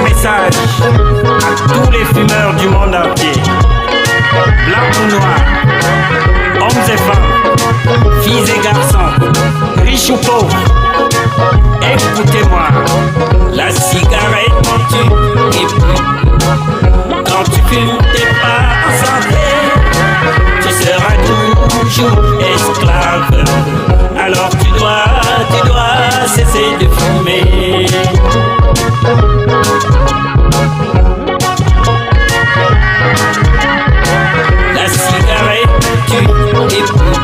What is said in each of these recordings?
message à tous les fumeurs du monde entier, blancs ou noirs, hommes et femmes, filles et garçons, riches ou pauvres. Écoutez-moi, la cigarette tue et puis quand tu fumes t'es pas en santé, tu seras toujours esclave. Alors tu dois cesser de fumer. La cigarette tue et puis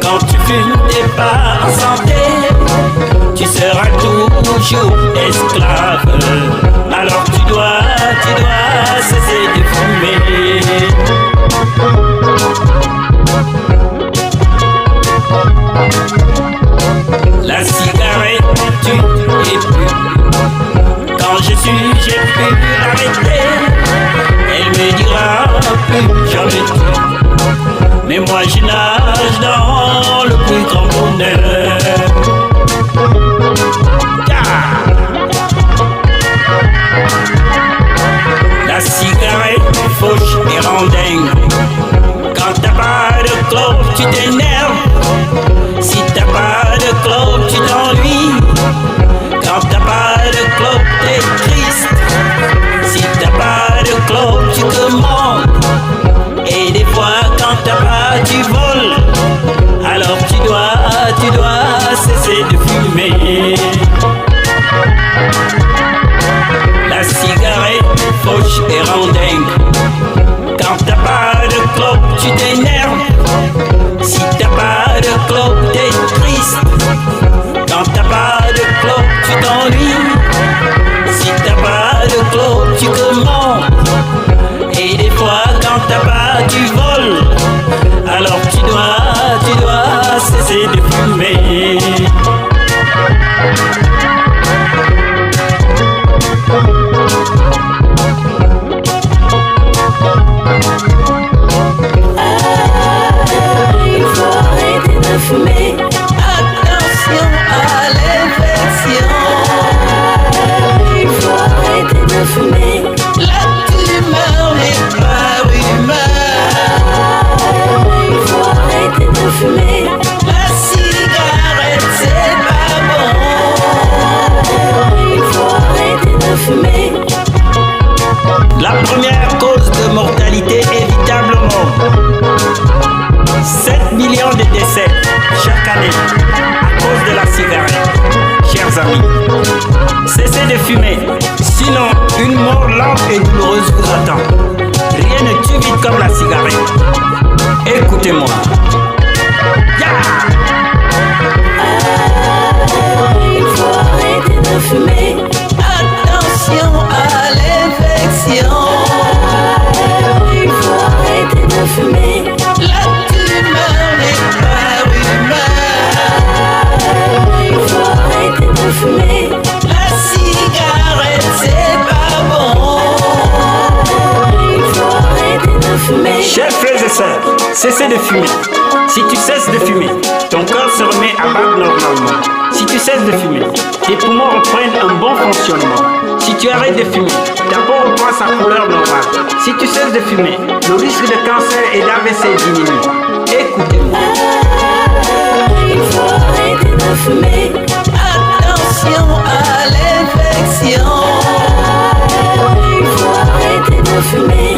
quand tu fumes t'es pas en santé, tu seras toujours esclave. Alors tu dois cesser de fumer. La cigarette tue et puis quand j'ai pu l'arrêter, elle me dira plus jamais tout. Mais moi je nage dans le plus grand bonheur. La cigarette fauche et rend dingue. Quand t'as pas de clope, tu t'énerves. Si t'as pas de clope, tu t'ennuies. Quand t'as pas de clope, t'es triste. Si t'as pas de clope, tu commandes. Et des fois, quand t'as pas, tu voles. Alors tu dois cesser de fumer. La cigarette fauche et rend dingue. Quand t'as pas de clope, tu t'énerves. Si t'as pas de clope, t'es triste. Quand t'as pas de clope, tu t'ennuies. Si t'as pas de clope, tu commandes. Et des fois, quand t'as pas, tu voles. Alors tu dois cesser de fumer. Il faut arrêter de fumer. Attention à l'infection. Il faut arrêter de fumer. La tumeur n'est pas rumeur. Il faut arrêter de fumer. La cigarette c'est pas bon. Il faut arrêter de fumer. La première cause de mortalité évitable au monde. 7 millions de décès chaque année à cause de la cigarette. Chers amis, cessez de fumer, sinon une mort lente et douloureuse vous attend. Rien ne tue vite comme la cigarette. Écoutez-moi. Il faut arrêter de fumer. Attention à l'infection. Il faut arrêter de fumer. La tumeur n'est pas rumeur. Il faut arrêter de fumer. La cigarette c'est pas bon. Il faut arrêter de fumer. Chers frères et sœurs, cessez de fumer. Si tu cesses de fumer, ton corps se remet à battre normalement. Si tu cesses de fumer, tes poumons reprennent un bon fonctionnement. Si tu arrêtes de fumer, ta peau reprend sa couleur normale. Si tu cesses de fumer, le risque de cancer et d'AVC diminue. Écoutez-moi. Il faut arrêter de fumer. Attention à l'infection. Il faut arrêter de fumer.